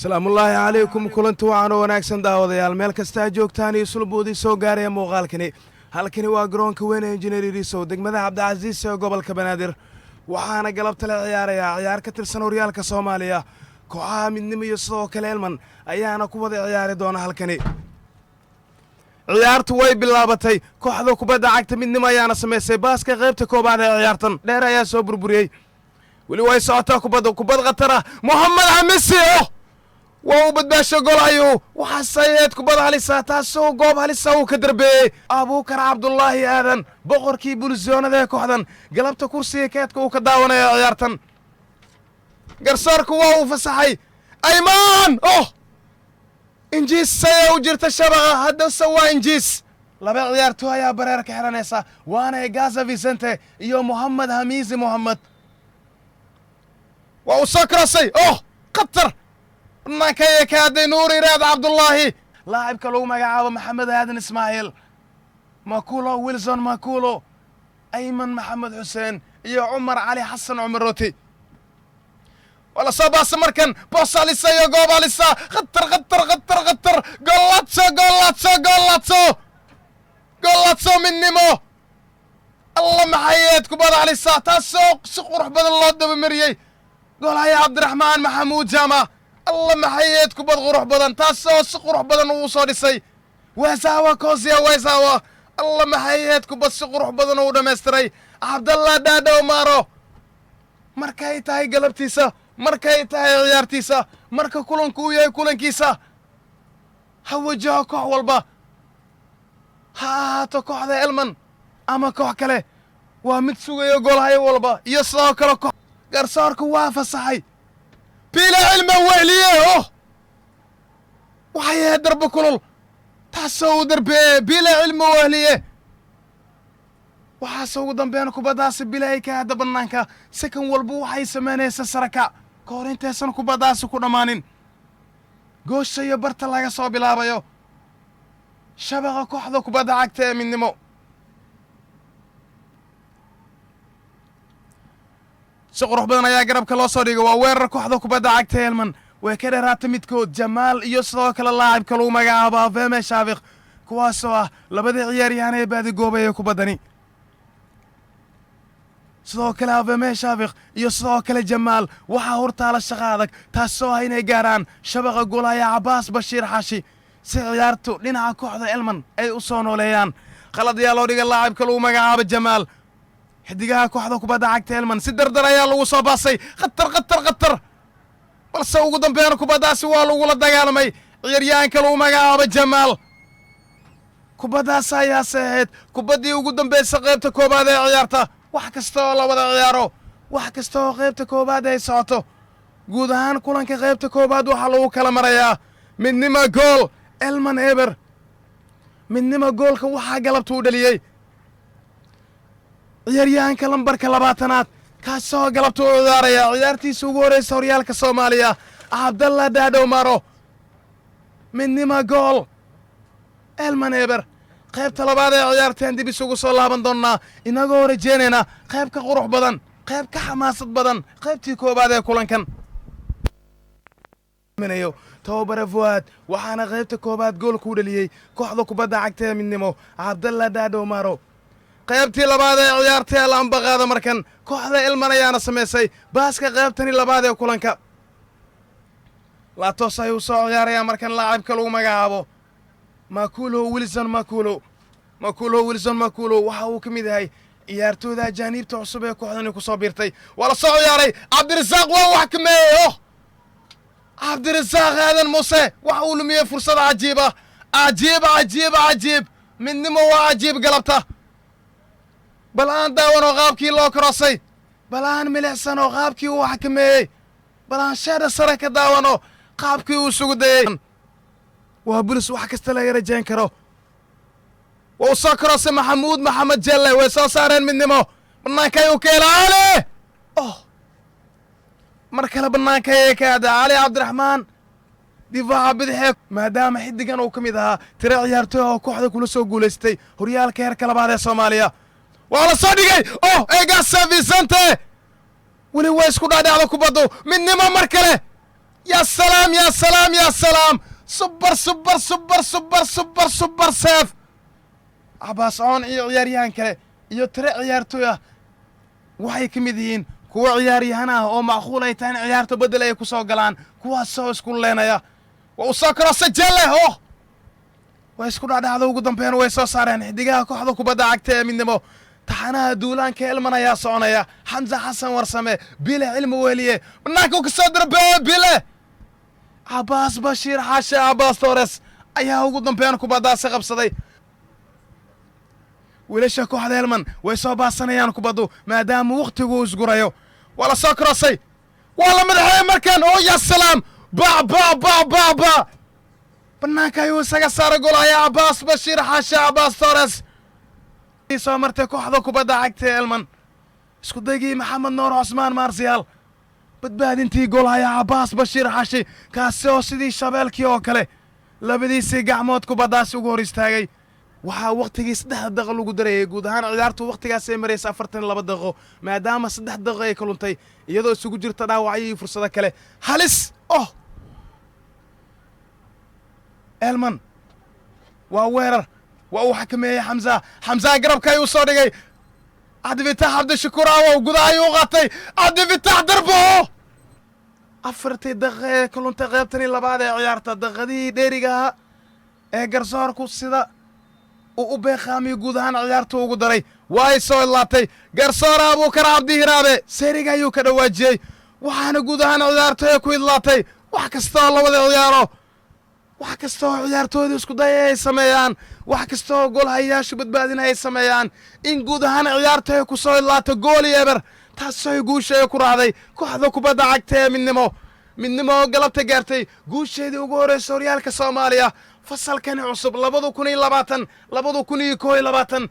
salaamullaahi calaykum kulanti wacan oo wanaagsan daawadayaal meel kastaa joogtaan iyo sulboodii soo gaaraya muuqaalkani halkani waa garoonka weyn ee injineer irisow degmada cabdicasiis ee gobolka banaadir waxaana galabta la ciyaarayaa ciyaar ka tirsan horyaalka soomaaliya kooxaha midnimo iyo sidoo kale elman ayaana ku wada ciyaari doona halkani ciyaartu way bilaabatay kooxda kubadda cagta midnimo ayaana samaysay baaska qaybta koobaad ee ciyaartan dheer ayaa soo burburiyey weli way socotaa kubad khatara moxamed xamisi waa uu badbaasho gol ayuu waxaa sayeed kubad halisa taasoo goob halisa uu ka darbeeyey abuukar cabdulaahi aadan boqorkii bulisoonada ee kooxdan galabta kursiga keedka uu ka daawanaya ciyaartan garsoorku waa uu fasaxay aymaan injiis sayee u jirta shabaqa haddase waa injiis laba ciyaartooy ayaa bareer ka xihanaysa waana gaza vicente iyo moxamed hamiisi moxamed waa uu soo karasay khatar banaankaye ka hadday nuur iraad cabdullaahi laacibka lagu magacaabo maxamed aadan ismaaciil makulo wilson makulo ayman maxamed xuseen iyo cumar cali xasan cumar rooti waa la soo baasa markan boos halisa iyo goob halisa khatar gollatso midnimo alla maxayeed kubad halisa taasoo si qurux badan loo dabamariyey golhaya cabdiraxmaan maxamuud jaama alla maxayeed kubad qurux badan taasoo si qurux badan uu soo dhisay weesaawa koosiya weesaawa alla maxayeed kubad si qurux badan uu dhammaystiray cabdallah dhaadhow maaro markay tahay galabtiisa markay tahay ciyaartiisa marka kulanku uu yahay kulankiisa ha wajaho koox walba ha ahaato kooxda elman ama koox kale waa mid sugayo golhayo walba iyo sidoo kale koox garsoorku waa fasaxay biila cilma wehliye waxay ahayd darba kulul taasoo uu darbeeye biila cilma wehliye waxaase ugu dambeyn kubaddaasi bilaay ka hadda bannaanka sakan walba waxay samaynaysa saraka ka hor intaysan kubaddaasi ku dhammaanin goosha iyo barta laga soo bilaabayo shabaqa kooxda kubadda cagta ee midnimo si qurux badan ayaa garabka loo soo dhigo waa weerar kooxda kubadda cagta elman way ka dheeraata midkood jamaal iyo sidoo kale laacibka lagu magacaabo afeme shaafikh kuwaasoo ah labadii ciyaaryahan ee baadigoobaya kubaddani sidoo kale afeme shaafikh iyo sidoo kale jamaal waxaa hortaala shaqa adag taasoo ah inay gaaraan shabaqa golaya cabbaas bashiir xaashi si ciyaartu dhinaca kooxda elman ay u soo nooleeyaan qalad ayaa loo dhiga laacibka lagu magacaabo jamaal xidigaha kooxda kubadda cagta elman si dardar ayaa lagu soo baasay khatar balse ugu dambeyn kubaddaasi waa lagula dagaalamay ciyaaryahanka lagu magacaabo jamaal kubaddaas ayaase ahayd kubaddii ugu dambaysa qaybta koobaad ee ciyaarta wax kasta oo la wada ciyaaro wax kasta oo qaybta koobaad ay socoto guud ahaan kulanka qaybta koobaad waxaa lagu kala marayaa midnimo gool elman eber midnimo goolka waxaa galabta u dhaliyey ciyaaryahanka lambarka 20aad kaasoo galabta u ciyaaraya ciyaartiisa ugu horraysa horyaalka soomaaliya cabdallah dhaadhow maro midnimo gool elman eber qaybta labaad ee ciyaarteen dib isugu soo laaban doonnaa inagoo rajeynayna qayb ka qurux badan qayb ka xamaasad badan qaybtii koobaad ee kulankan tobabare fuaad waxaana qaybta koobaad goolka u dhaliyey kooxda kubadda cagta ee midnimo cabdallah dhaadhow maro qaybtii labaad ee ciyaartay laambaqaada markan kooxda elman ayaana samaysay baaska qaybtani labaad ee kulanka laatos ayuu soo ciyaarayaa markan laacibka lagu magacaabo makulo wilson makulo waxa uu ka mid yahay ciyaartooyda ajaaniibta cusub ee kooxdani ku soo biirtay waa la soo ciyaaray cabdirasaaq waa wax kameeye cabdirasaaq aadan muuse waxa uu lumiyey fursad cajiib midnimo waa cajiib galabta bal aan daawanoo qaabkii loo korosay bal aan milicsanoo qaabkii uu xakameeyey bal aan sheedha sare ka daawano qaabkii uu isugu dayey waa bulis wax kasta laga rajayn karo waa u soo korosay maxamuud maxamed jelle way soo saareen midnimo bannaankay u ka hela cali mar kale bannaankay ka ada cali cabdiraxmaan difaaca bidixee maadaama xiddigan uu ka mid ahaa tiro ciyaartooy oo kooxda kula soo guulaystay horyaalka heerka labaad ee soomaaliya waa la soo dhigay egasa vicente weli way isku dhaadhacda kubaddu midnimo mar kale يا سلام يا سلام يا سلام سوبر سوبر سوبر سوبر سوبر سوبر سيف عباس عون عياريان كله iyo tire ciyaartoy waxay ka mid yihiin kuwa ciyaaryahan ah oo macquul ay tahay ciyaarta bedel ay ku soo galaan kuwaas soo isku leenaya waa soo kala sajale way isku dhacdo ugu dambeyn way soo saareen xidigaha kooxda kubadda cagta ee midnimo taxanaha duulaanka ilmanaya soconaya Hamza Hassan Warsame bile cilmi weliye banaanka ka soo darbay bile Abbas Bashir Xaashi Abbas Torres ayaa ugu dambeyn kubaddaas qabsaday wiilasha kooxda Elman way soo baasanayaan kubaddu maadaama waqtigu isgurayo wala soo crossay wala madaxay markan oo ya salaam ba banaanka ayuu isaga saaray golaya Abbas Bashir Xaashi Abbas Torres soo martay kooxda kubadda cagta Elman isku dayay Maxamed Nuur Cusmaan Marsiyaal badbaadintii golaya Abbas Bashir Xaashi kaasoo sidii shabeelkii oo kale labadiisii gacmood kubaddaas ugu hor istaagay waxaa waqtigii 3 daqiiqo lagu dareeyay guud ahaan ciyaartu waqtigaas ay mareysay 42 daqiiqo maadaama 3 daqiiqo ay kaluntay iyadoo isugu jirta dhaawacyo iyo fursado kale halis Elman waa weerar waa uu xakameeyay Hamza garabka ayuu soo dhigay Cabdifitaax Cabdishakuur oo gudaha ayuu qaatay Cabdifitaax darbo afartii daqiiqo kaluntay qaybtani labaad ee ciyaarta daqiiqadii dheeriga ee garsoorku sida u beeqaami guud ahaan ciyaartu ugu daray way soo laatay garsoor Abuukar Cabdi Hiraabe seeriga ayuu ka dhawaajiyay waxaana guud ahaan ciyaartu ay ku idlaatay wax kasta oo la wada ciyaaro wax kasta oo ciyaartooydu isku dayay sameeyaan wax kasta oo gool hayaashu badbaadinay sameeyaan in guud ahaan ciyaartu ay ku soo idlaatay gool eber taasoo guusha ku raacday kooxda kubadda cagta ee midnimo galabta gaartay guusheedii ugu horeysay horyaalka Soomaaliya fasalkan cusub 2020 2021